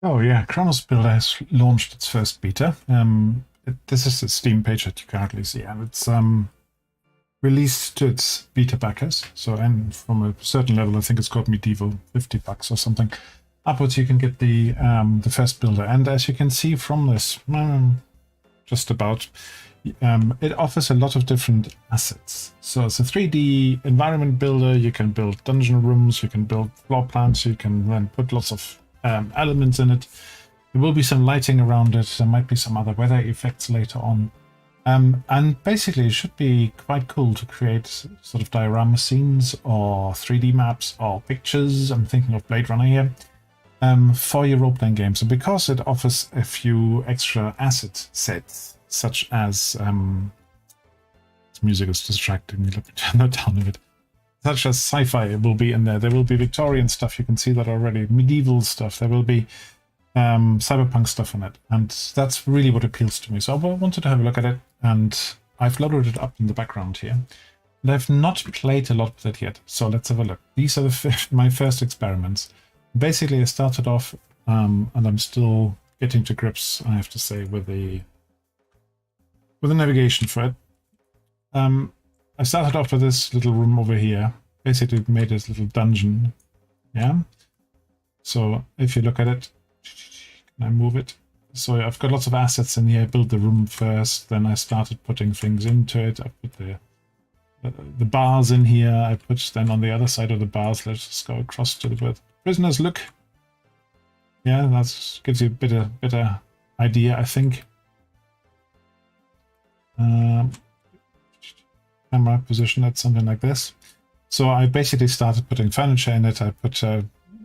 Oh yeah, Chronos Builder has launched its first beta. This is the Steam page that you currently see, and it's released to its beta backers. So, and from a certain level, I think it's called Medieval, $50 or something. Upwards, you can get the first builder, and as you can see from this, just about, it offers a lot of different assets. So it's a 3D environment builder. You can build dungeon rooms, you can build floor plans, you can then put lots of elements in it. There will be some lighting around it. There might be some other weather effects later on. And basically, it should be quite cool to create sort of diorama scenes or 3D maps or pictures. I'm thinking of Blade Runner here. For your role-playing games. And because it offers a few extra asset sets, such as this music is distracting me, let me turn that down a bit. Such as sci-fi will be in there. There will be Victorian stuff, you can see that already. Medieval stuff, there will be cyberpunk stuff in it. And that's really what appeals to me. So I wanted to have a look at it, and I've loaded it up in the background here. And I've not played a lot with it yet, so let's have a look. These are my first experiments. Basically, I started off, and I'm still getting to grips, I have to say, with the navigation for it. I started off with this little room over here. Basically, made this little dungeon. Yeah. So if you look at it, can I move it? So I've got lots of assets in here. I built the room first, then I started putting things into it. I put the bars in here. I put then on the other side of the bars. Let's just go across to the prisoners. Look. Yeah, that gives you a better idea, I think. Camera position it, something like this. So I basically started putting furniture in it. I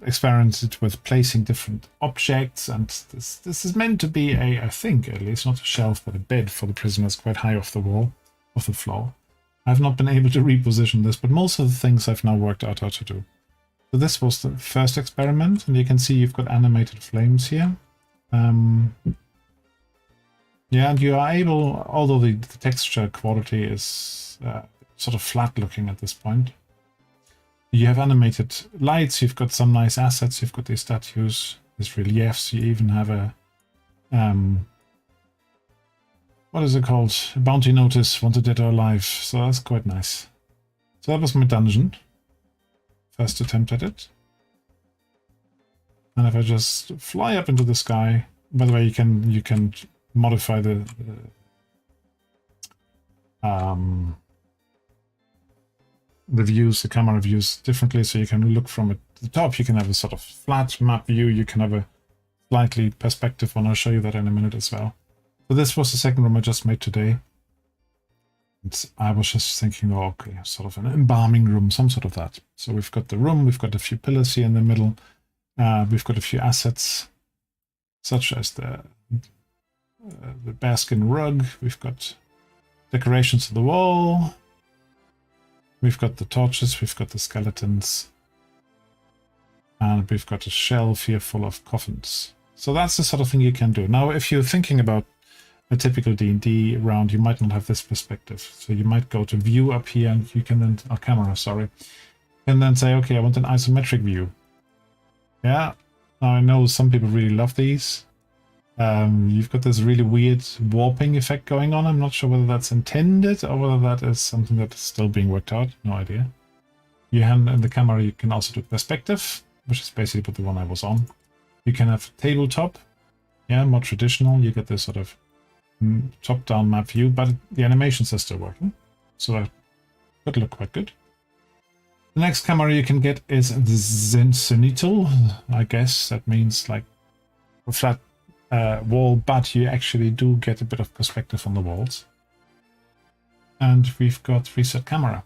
experimented with placing different objects, and this is meant to be I think at least, not a shelf, but a bed for the prisoners, quite high off the wall, off the floor. I've not been able to reposition this, but most of the things I've now worked out how to do. So this was the first experiment, and you can see you've got animated flames here. Yeah, and you are able, although the texture quality is sort of flat looking at this point, you have animated lights, you've got some nice assets, you've got these statues, these reliefs, you even have a, what is it called? A bounty notice, wanted dead or alive, so that's quite nice. So that was my dungeon. First attempt at it. And if I just fly up into the sky, by the way, you can modify the views, the camera views differently, so you can look from it the top. You can have a sort of flat map view. You can have a slightly perspective one. I'll show you that in a minute as well. So this was the second room I just made today. And I was just thinking, oh, okay, sort of an embalming room, some sort of that. So we've got the room, we've got a few pillars here in the middle. We've got a few assets, such as the bearskin rug. We've got decorations to the wall. We've got the torches. We've got the skeletons. And we've got a shelf here full of coffins. So that's the sort of thing you can do. Now, if you're thinking about a typical D&D round, you might not have this perspective. So you might go to view up here, and you can then, camera, sorry. And then say, okay, I want an isometric view. Yeah. Now I know some people really love these. You've got this really weird warping effect going on. I'm not sure whether that's intended or whether that is something that is still being worked out. No idea. You have in the camera, you can also do perspective, which is basically the one I was on. You can have tabletop. Yeah, more traditional. You get this sort of top-down map view, but the animations are still working. So that could look quite good. The next camera you can get is the zenital. I guess that means like a flat wall, but you actually do get a bit of perspective on the walls. And we've got reset camera.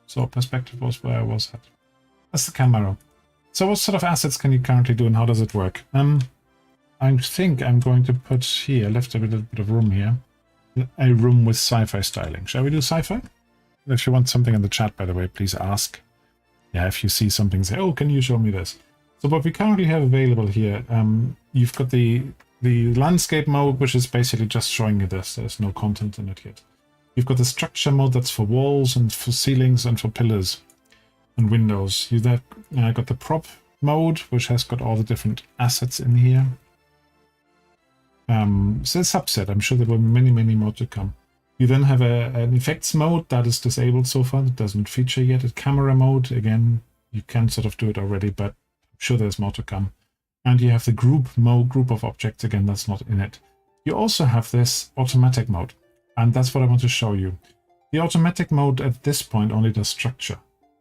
So perspective was where I was at. That's the camera. So what sort of assets can you currently do, and how does it work? I think I'm going to put here, left a little bit of room here, a room with sci-fi styling. Shall we do sci-fi? If you want something in the chat, by the way, please ask. Yeah, if you see something, say, oh, can you show me this? So what we currently have available here, you've got the landscape mode, which is basically just showing you this. There's no content in it yet. You've got the structure mode, that's for walls and for ceilings and for pillars and windows. You then got the prop mode, which has got all the different assets in here. So a subset. I'm sure there will be many, many more to come. You then have an effects mode that is disabled so far. It doesn't feature yet. A camera mode, again, you can sort of do it already, but I'm sure there's more to come. And you have the group mode, group of objects. Again, that's not in it. You also have this automatic mode, and that's what I want to show you. The automatic mode at this point only does structural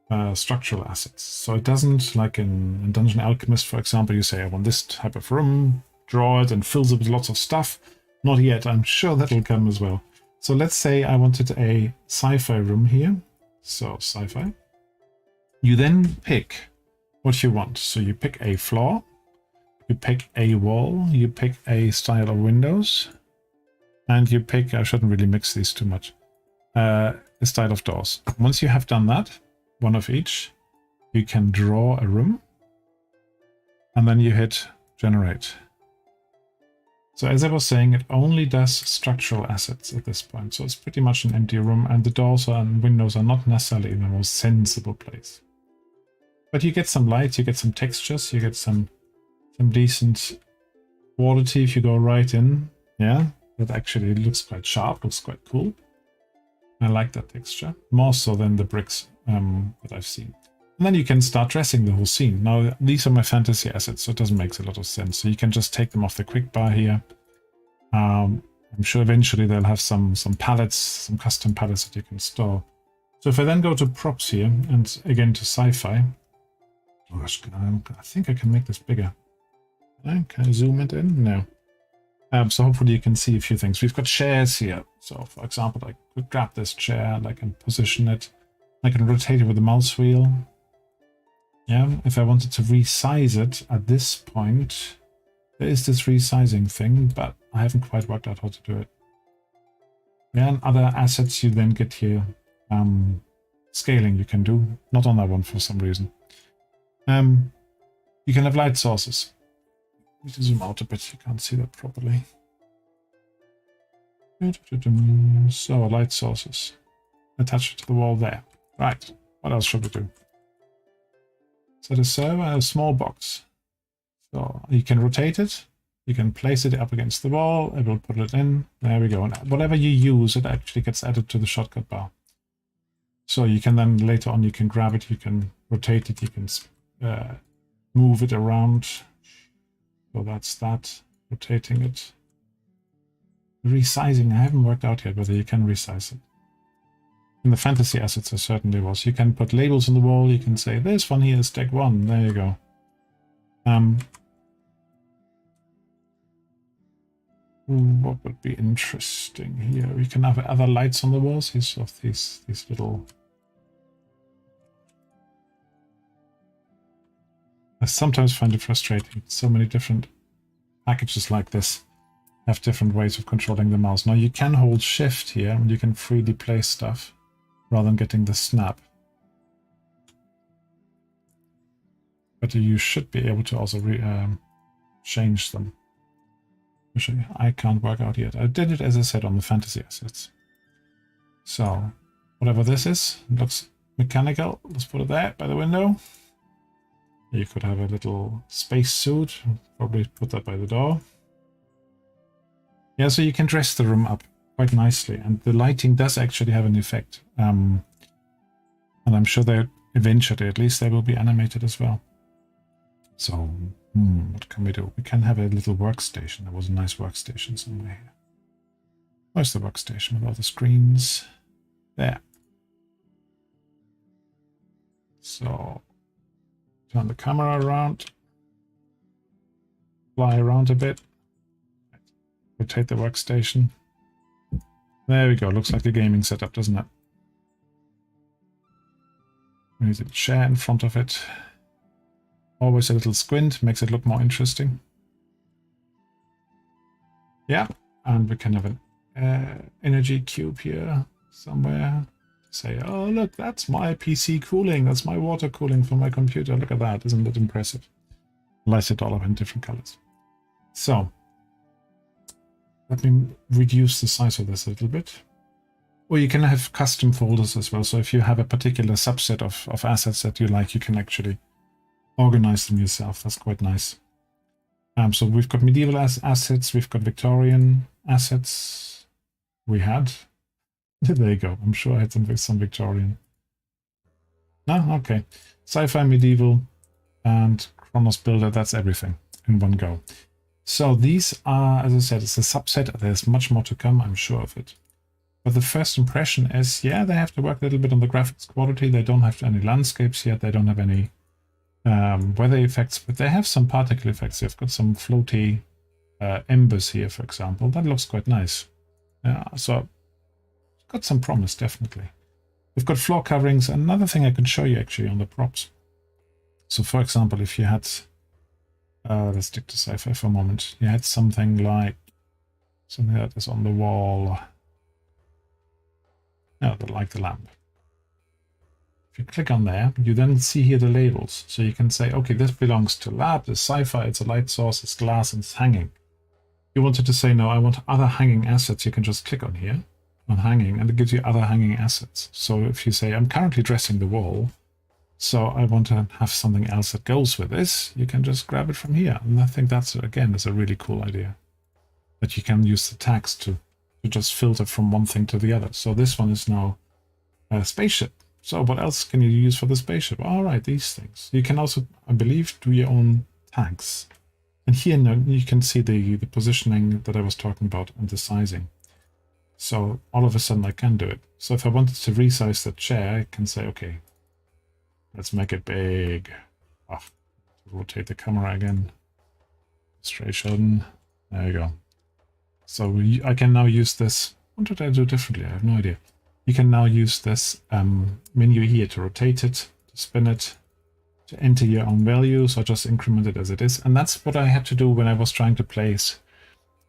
assets. So it doesn't, like in Dungeon Alchemist, for example, you say, I want this type of room, draw it, and fills it with lots of stuff. Not yet. I'm sure that'll come as well. So let's say I wanted a sci-fi room here. So sci-fi. You then pick what you want. So you pick a floor, you pick a wall, you pick a style of windows, and you pick, I shouldn't really mix these too much, a style of doors. Once you have done that, one of each, you can draw a room, and then you hit generate. So as I was saying, it only does structural assets at this point. So it's pretty much an empty room, and the doors and windows are not necessarily in the most sensible place. But you get some light, you get some textures, you get some decent quality if you go right in. Yeah, that actually looks quite sharp, looks quite cool. I like that texture, more so than the bricks that I've seen. And then you can start dressing the whole scene. Now, these are my fantasy assets, so it doesn't make a lot of sense. So you can just take them off the quick bar here. I'm sure eventually they'll have some palettes, some custom palettes that you can store. So if I then go to props here, and again to sci-fi, gosh, I think I can make this bigger. Can I zoom it in? No. So hopefully you can see a few things. We've got chairs here. So for example, I could grab this chair and I can position it. I can rotate it with the mouse wheel. Yeah, if I wanted to resize it at this point, there is this resizing thing, but I haven't quite worked out how to do it. Yeah, and other assets you then get here. Scaling you can do, not on that one for some reason. You can have light sources. Let me zoom out a bit, you can't see that properly. So, light sources. Attach it to the wall there. Right, what else should we do? Set a server and a small box. So you can rotate it, you can place it up against the wall, it will put it in. There we go. And whatever you use, it actually gets added to the shortcut bar. So you can then later on, you can grab it, you can rotate it, you can move it around. So that's that, rotating it. Resizing, I haven't worked out yet whether you can resize it. In the fantasy assets, there certainly was. You can put labels on the wall. You can say, this one here is deck 1. There you go. What would be interesting here? We can have other lights on the walls. These little... I sometimes find it frustrating. So many different packages like this have different ways of controlling the mouse. Now you can hold shift here and you can freely place stuff, rather than getting the snap. But you should be able to also change them. Which I can't work out yet. I did it, as I said, on the fantasy assets. So, whatever this is, looks mechanical. Let's put it there, by the window. You could have a little space suit. Probably put that by the door. Yeah, so you can dress the room up quite nicely, and the lighting does actually have an effect. And I'm sure that eventually, at least, they will be animated as well. So, what can we do? We can have a little workstation. There was a nice workstation somewhere here. Where's the workstation with all the screens? There. So, turn the camera around. Fly around a bit. Rotate the workstation. There we go. Looks like a gaming setup, doesn't it? There's a chair in front of it. Always a little squint, makes it look more interesting. Yeah, and we can have an energy cube here somewhere. Say, oh look, that's my PC cooling. That's my water cooling for my computer. Look at that. Isn't that impressive? Light it all up in different colors. So, let me reduce the size of this a little bit. Or you can have custom folders as well. So if you have a particular subset of assets that you like, you can actually organize them yourself. That's quite nice. So we've got medieval assets, we've got Victorian assets. We had. There you go. I'm sure I had some Victorian. No? Okay. Sci-fi, medieval, and Chronos Builder. That's everything in one go. So these are, as I said, it's a subset. There's much more to come, I'm sure of it. But the first impression is, yeah, they have to work a little bit on the graphics quality. They don't have any landscapes yet. They don't have any weather effects, but they have some particle effects. They've got some floaty embers here, for example. That looks quite nice. Yeah, so got some promise, definitely. We've got floor coverings. Another thing I can show you actually on the props. So for example, if you had, let's stick to sci-fi for a moment. You had something like, something that is on the wall. No, like the lamp. If you click on there, you then see here the labels. So you can say, okay, this belongs to lab, this sci-fi, it's a light source, it's glass, and it's hanging. You wanted to say, no, I want other hanging assets. You can just click on here, on hanging, and it gives you other hanging assets. So if you say, I'm currently dressing the wall, so I want to have something else that goes with this, you can just grab it from here. And I think that's, again, is a really cool idea. That you can use the tags to just filter from one thing to the other. So this one is now a spaceship. So what else can you use for the spaceship? All right, these things. You can also, I believe, do your own tags. And here now you can see the positioning that I was talking about and the sizing. So all of a sudden I can do it. So if I wanted to resize the chair, I can say, okay, let's make it big. Rotate the camera again. Illustration. There you go. So I can now use this. What did I do differently? I have no idea. You can now use this menu here to rotate it, to spin it, to enter your own values, or just increment it as it is. And that's what I had to do when I was trying to place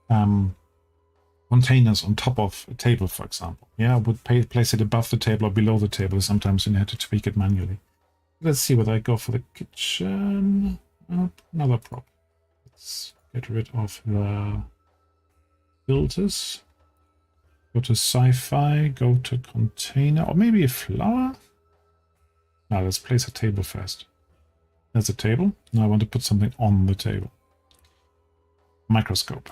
containers on top of a table, for example. Yeah, I would place it above the table or below the table. Sometimes you had to tweak it manually. Let's see whether I go for the kitchen. Another prop. Let's get rid of the filters. Go to sci-fi, go to container, or maybe a flower? Now let's place a table first. There's a table. Now I want to put something on the table. Microscope.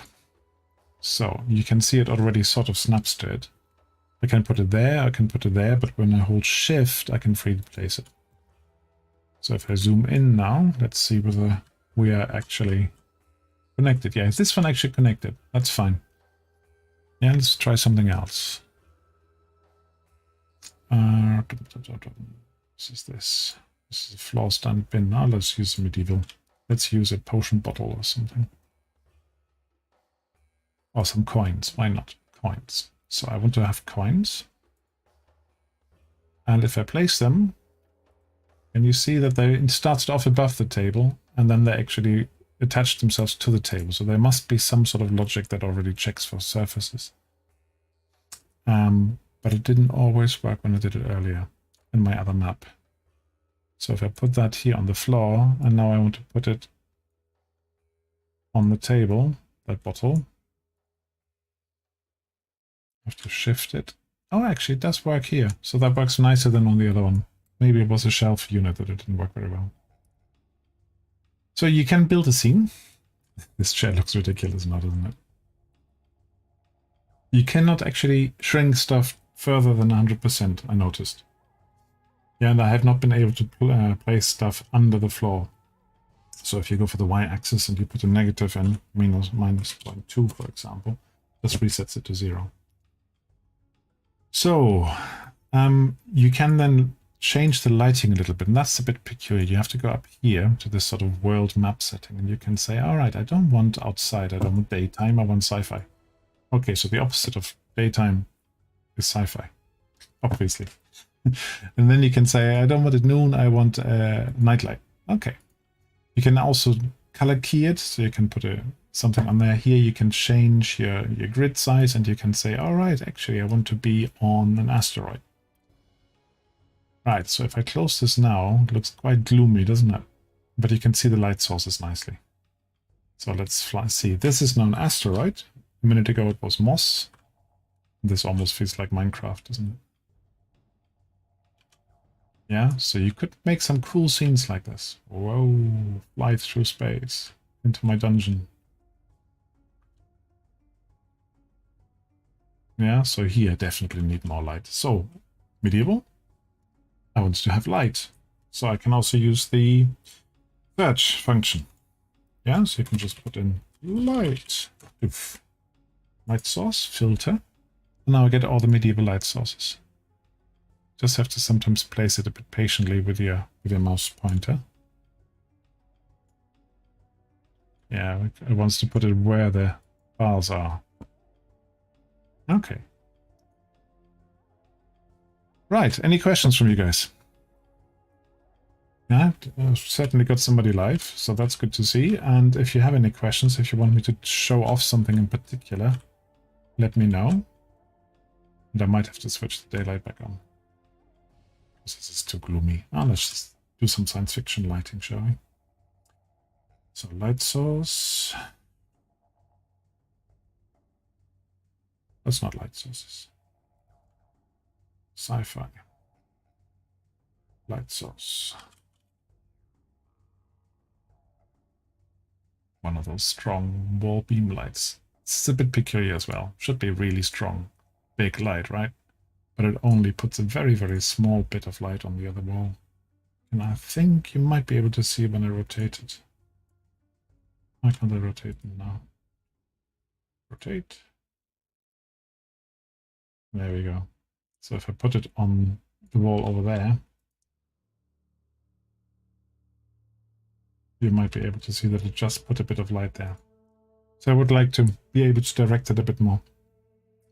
So you can see it already sort of snaps to it. I can put it there, I can put it there, but when I hold shift, I can freely place it. So if I zoom in now, let's see whether we are actually connected. Yeah, is this one actually connected? That's fine. Yeah, let's try something else. What is this? This is a floor stand bin. Now let's use medieval. Let's use a potion bottle or something. Or some coins. Why not? Coins. So I want to have coins. And if I place them, can you see that they started off above the table and then they actually attach themselves to the table. So there must be some sort of logic that already checks for surfaces. But it didn't always work when I did it earlier in my other map. So if I put that here on the floor, and now I want to put it on the table, that bottle, I have to shift it. Oh, actually it does work here. So that works nicer than on the other one. Maybe it was a shelf unit that it didn't work very well. So you can build a scene. This chair looks ridiculous now, doesn't it? You cannot actually shrink stuff further than 100%, I noticed. Yeah, and I have not been able to place stuff under the floor. So if you go for the y-axis and you put a negative in, minus 0.2, for example, this resets it to 0. So you can then change the lighting a little bit, and that's a bit peculiar. You have to go up here to this sort of world map setting, and you can say, all right, I don't want outside, I don't want daytime, I want sci-fi. Okay, so the opposite of daytime is sci-fi, obviously. And then you can say, I don't want it noon, I want nightlight. Okay. You can also color key it, so you can put something on there. Here you can change your grid size, and you can say, all right, actually, I want to be on an asteroid. Right, so if I close this now, it looks quite gloomy, doesn't it? But you can see the light sources nicely. So let's see. This is now an asteroid. A minute ago it was moss. This almost feels like Minecraft, doesn't it? Yeah, so you could make some cool scenes like this. Whoa, fly through space into my dungeon. Yeah, so here definitely need more light. So, medieval, I want to have light. So I can also use the search function. Yeah, so you can just put in light. Oof. Light source, filter. And now I get all the medieval light sources. Just have to sometimes place it a bit patiently with your mouse pointer. Yeah, it wants to put it where the bars are. Okay. Right, any questions from you guys? Yeah, I've certainly got somebody live, so that's good to see. And if you have any questions, if you want me to show off something in particular, let me know. And I might have to switch the daylight back on. Because this is too gloomy. Oh, let's just do some science fiction lighting, shall we? So light source. That's not light sources. Sci-fi. Light source. One of those strong wall beam lights. It's a bit peculiar as well. Should be really strong, big light, right? But it only puts a very, very small bit of light on the other wall. And I think you might be able to see when I rotate it. Why can't I rotate it now? Rotate. There we go. So if I put it on the wall over there, you might be able to see that it just put a bit of light there. So I would like to be able to direct it a bit more.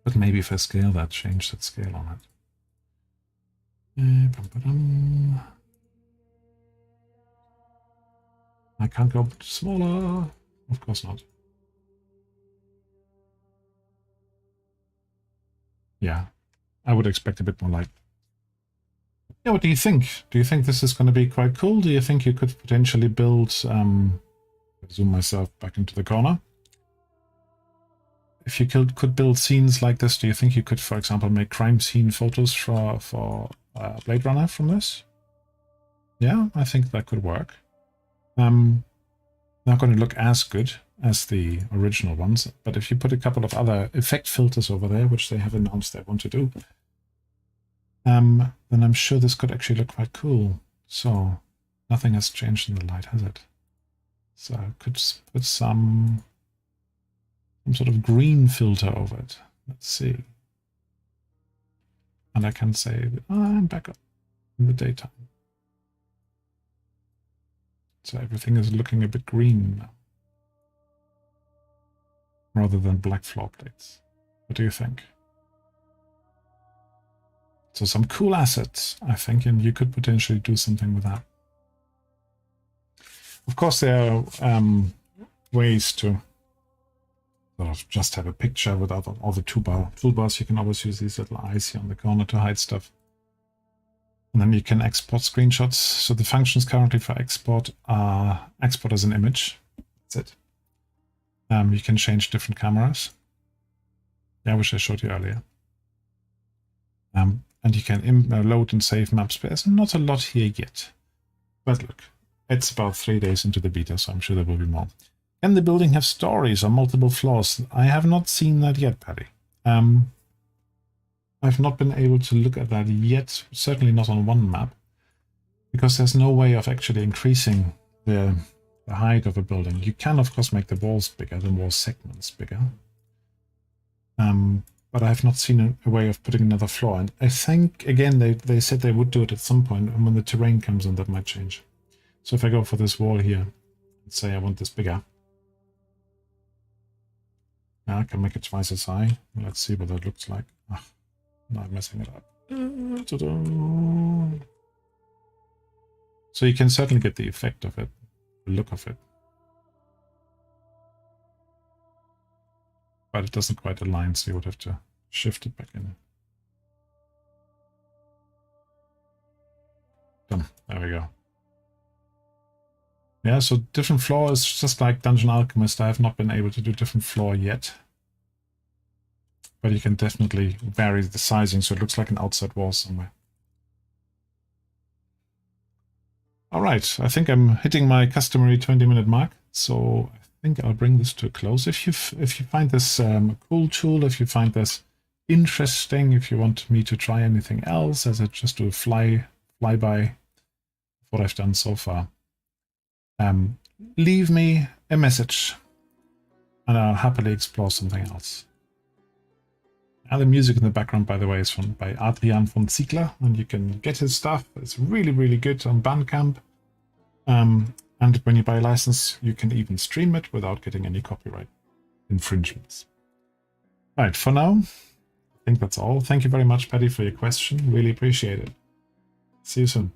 But maybe if I scale that, change that scale on it. I can't go smaller. Of course not. Yeah, I would expect a bit more light. Yeah, what do you think? Do you think this is going to be quite cool? Do you think you could potentially build... zoom myself back into the corner. If you could build scenes like this, do you think you could, for example, make crime scene photos for Blade Runner from this? Yeah, I think that could work. Not going to look as good as the original ones, but if you put a couple of other effect filters over there, which they have announced they want to do, then I'm sure this could actually look quite cool. So nothing has changed in the light, has it? So I could put some sort of green filter over it. Let's see. And I can say, I'm back up in the daytime. So everything is looking a bit green now, rather than black floor plates. What do you think? So some cool assets, I think, and you could potentially do something with that. Of course, there are ways to sort of just have a picture without all the toolbars. You can always use these little eyes here on the corner to hide stuff. And then you can export screenshots. So the functions currently for export are export as an image. That's it. You can change different cameras. Yeah, which I showed you earlier. And you can load and save maps. There's not a lot here yet. But look, it's about 3 days into the beta, so I'm sure there will be more. Can the building have stories or multiple floors? I have not seen that yet, Paddy. I've not been able to look at that yet, certainly not on one map, because there's no way of actually increasing the height of a building. You can, of course, make the walls bigger, the wall segments bigger. But I have not seen a way of putting another floor. And I think, again, they said they would do it at some point, and when the terrain comes in, that might change. So if I go for this wall here, and say I want this bigger, now I can make it twice as high. Let's see what that looks like. Oh, now I'm messing it up. So you can certainly get the effect of it, the look of it. But it doesn't quite align, so you would have to shift it back in. Done. There we go. Yeah, so different floor is just like Dungeon Alchemist. I have not been able to do different floor yet. But you can definitely vary the sizing so it looks like an outside wall somewhere. All right, I think I'm hitting my customary 20-minute mark, so I think I'll bring this to a close. If you find this a cool tool, if you find this interesting, if you want me to try anything else, as I just do a flyby of what I've done so far, leave me a message, and I'll happily explore something else. And the music in the background, by the way, is by Adrian von Ziegler, and you can get his stuff. It's really, really good on Bandcamp. And when you buy a license, you can even stream it without getting any copyright infringements. Right, for now, I think that's all. Thank you very much, Patty, for your question. Really appreciate it. See you soon.